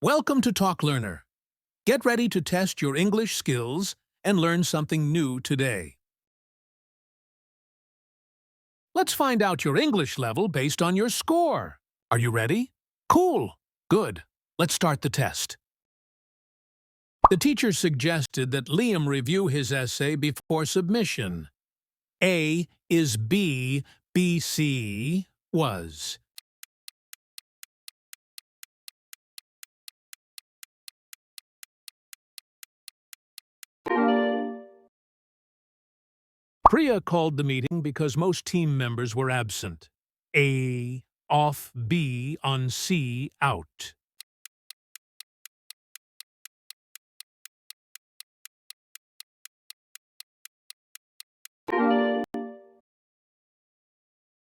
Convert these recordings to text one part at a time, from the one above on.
Welcome to Talk Learner. Get ready to test your English skills and learn something new today. Let's find out your English level based on your score. Are you ready? Cool. Good. Let's start the test. The teacher suggested that Liam review his essay before submission. A is B, BC was. Priya called the meeting because most team members were absent. A off, B on, C out.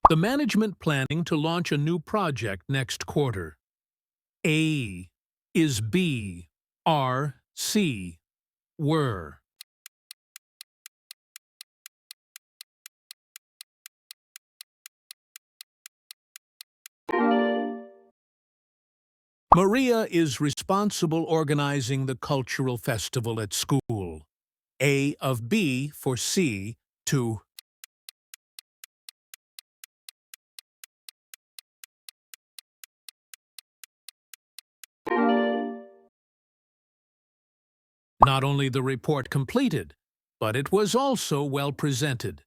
The management planning to launch a new project next quarter. A is B, R, C were. Maria is responsible organizing the cultural festival at school. A of B for C to. Not only the report completed, but it was also well presented.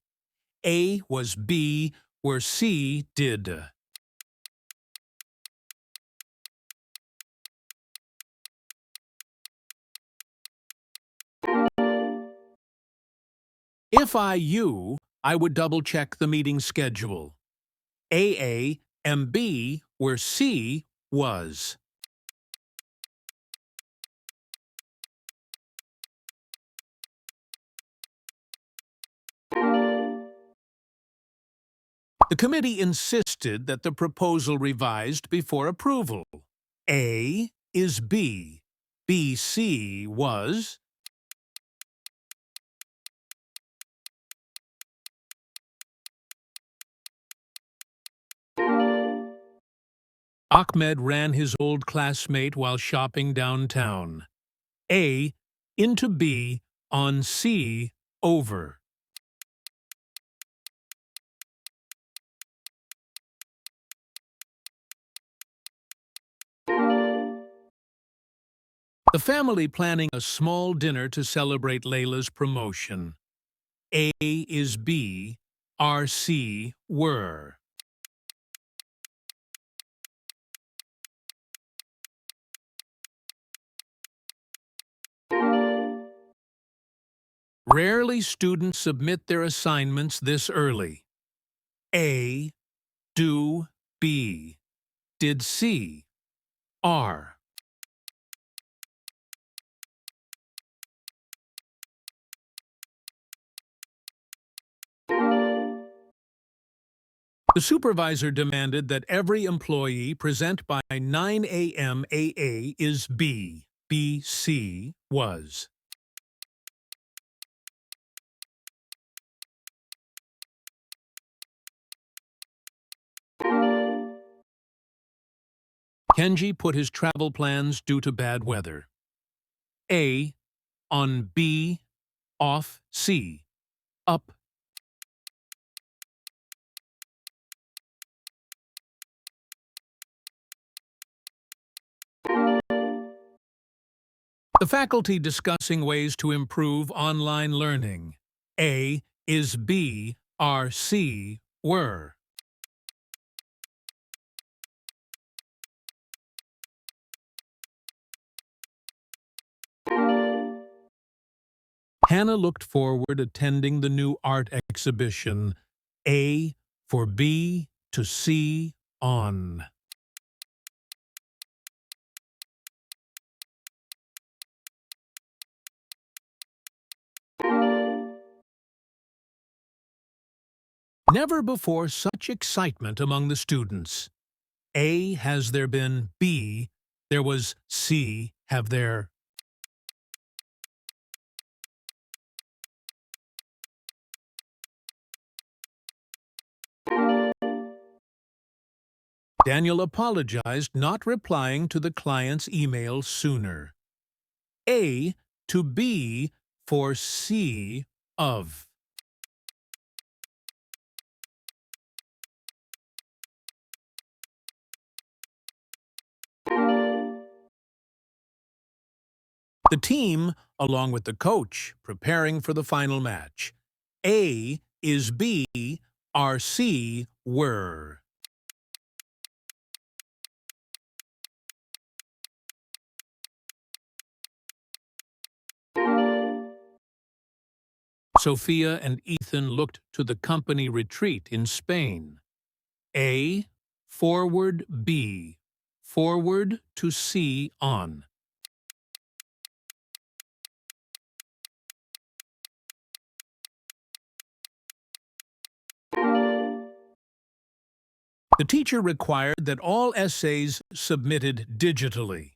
A was B where C did. If I would double-check the meeting schedule. AA and B where C was. The committee insisted that the proposal revised before approval. A is B. BC was. Ahmed ran his old classmate while shopping downtown. A into B on C over. The family planning a small dinner to celebrate Layla's promotion. A is B, RC were. Rarely students submit their assignments this early. A, do, B, did C, R. The supervisor demanded that every employee present by 9 a.m. AA is B. BC was. Kenji put his travel plans due to bad weather. A on B, off C, up. The faculty discussing ways to improve online learning. A is B, RC were. Hannah looked forward attending the new art exhibition. A for B to C on. Never before such excitement among the students. A has there been B, there was C, have there. Daniel apologized, not replying to the client's email sooner. A to B for C of. The team, along with the coach, preparing for the final match. A is B, are C, were. Sophia and Ethan looked to the company retreat in Spain. A, forward B, forward to C on. The teacher required that all essays submitted digitally.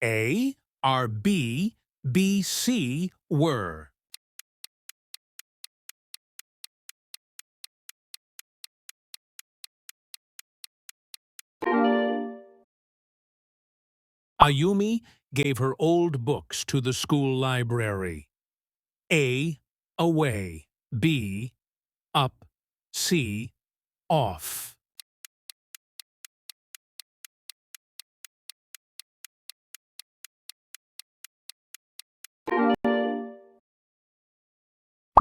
A, are B, B, C, were. Ayumi gave her old books to the school library. A, away, B, up, C, off.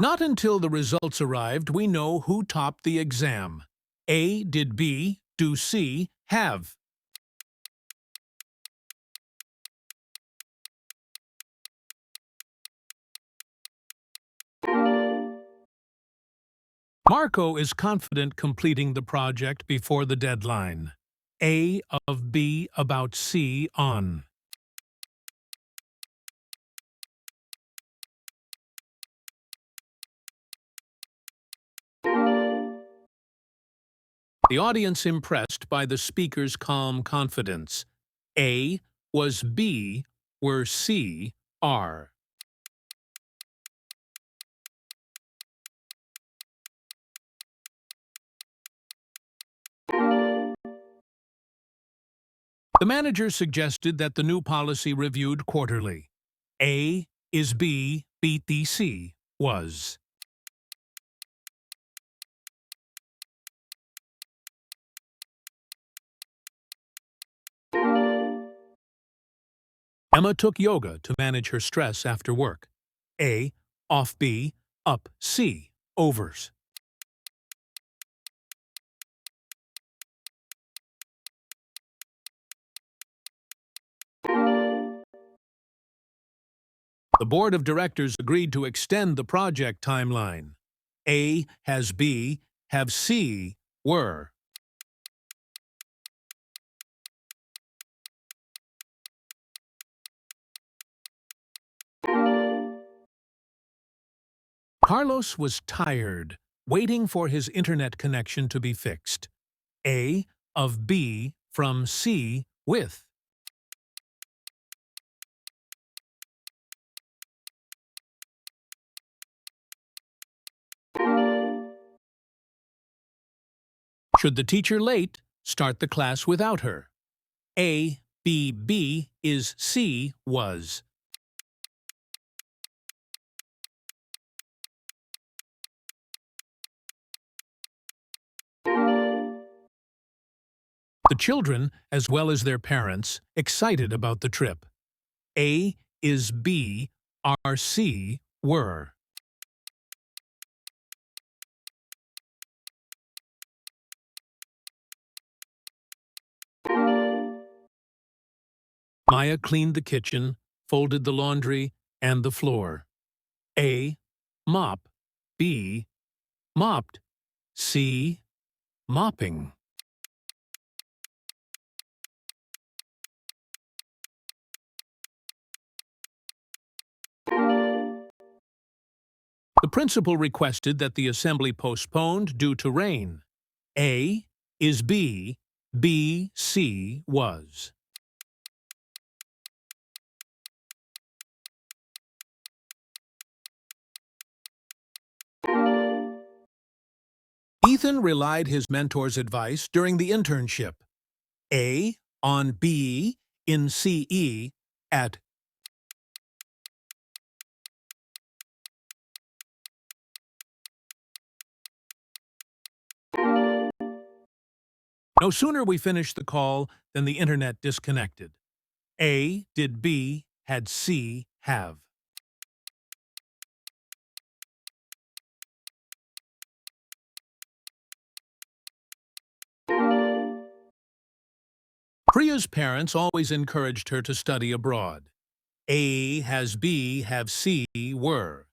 Not until the results arrived we know who topped the exam. A did B, do C, have. Marco is confident completing the project before the deadline. A of B about C on. The audience impressed by the speaker's calm confidence. A was B, were C, are. The manager suggested that the new policy reviewed quarterly. A is B, beat the C, was. Emma took yoga to manage her stress after work. A, off B, up C, overs. The board of directors agreed to extend the project timeline. A has B, have C, were. Carlos was tired, waiting for his internet connection to be fixed. A of B from C with. Should the teacher late, start the class without her. A, B, B is C, was. The children, as well as their parents, excited about the trip. A is B, are C, were. Maya cleaned the kitchen, folded the laundry, and the floor. A, mop. B, mopped. C, mopping. The principal requested that the assembly postponed due to rain. A is B, B, C was. Ethan relied his mentor's advice during the internship. A on B in CE at No sooner we finished the call than the internet disconnected. A did B had C have. Priya's parents always encouraged her to study abroad. A has B have C were.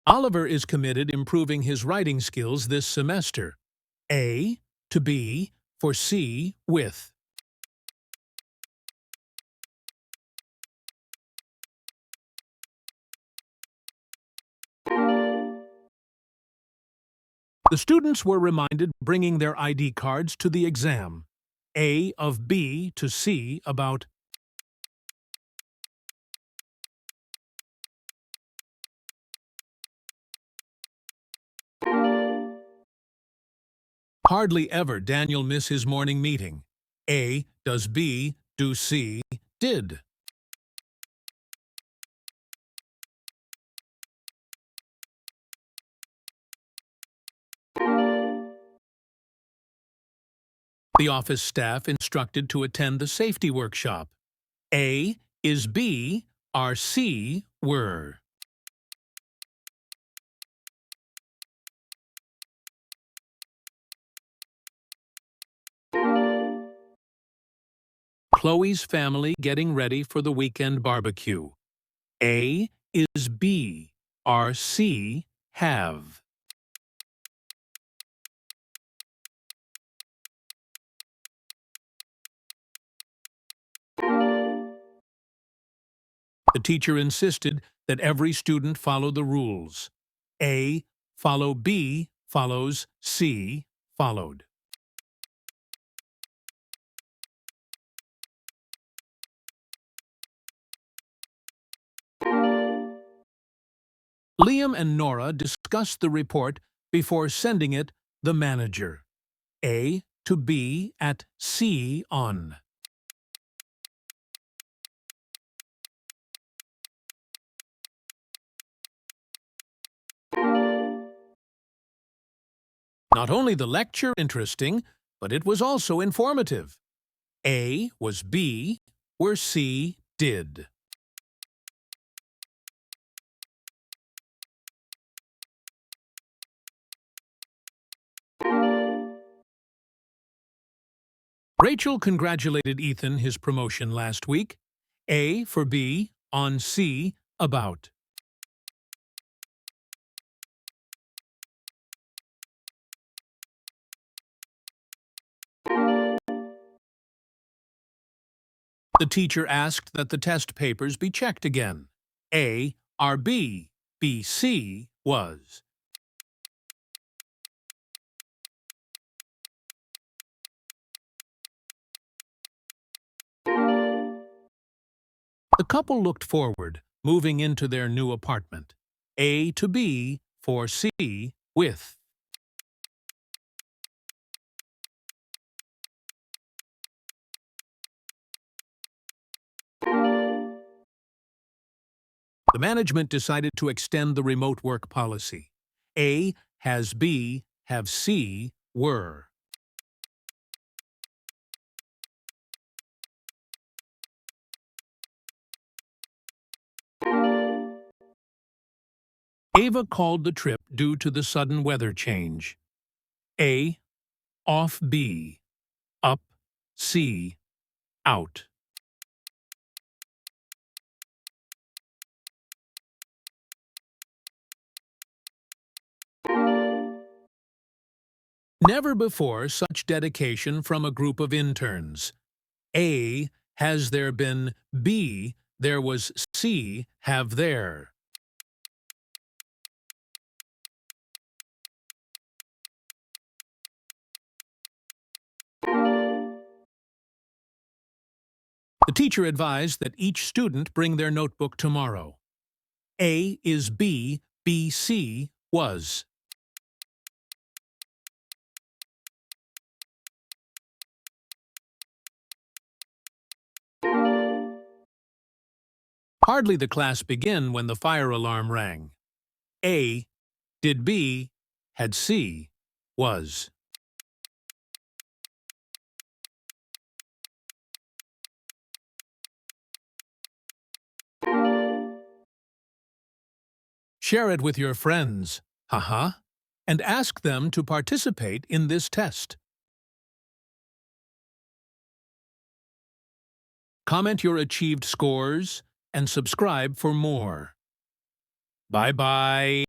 Oliver is committed improving his writing skills this semester. A to B for C with. The students were reminded bringing their ID cards to the exam. A of B to C about. Hardly ever Daniel miss his morning meeting. A does B do C did. The office staff instructed to attend the safety workshop. A is B are C were. Chloe's family getting ready for the weekend barbecue. A is B are C have. The teacher insisted that every student follow the rules. A follow B follows C followed. Liam and Nora discussed the report before sending it the manager. A to B at C on. Not only the lecture interesting, but it was also informative. A was B where C did. Rachel congratulated Ethan his promotion last week. A for B on C about. The teacher asked that the test papers be checked again. A are B, B C was. The couple looked forward, moving into their new apartment. A to B for C with. The management decided to extend the remote work policy. A has B have C were. Ava called the trip due to the sudden weather change. A off B up C out. Never before such dedication from a group of interns. A has there been B there was C have there. The teacher advised that each student bring their notebook tomorrow. A is B, BC was. Hardly the class begin when the fire alarm rang. A, did B, had C, was. Share it with your friends, haha, and ask them to participate in this test. Comment your achieved scores and subscribe for more. Bye-bye.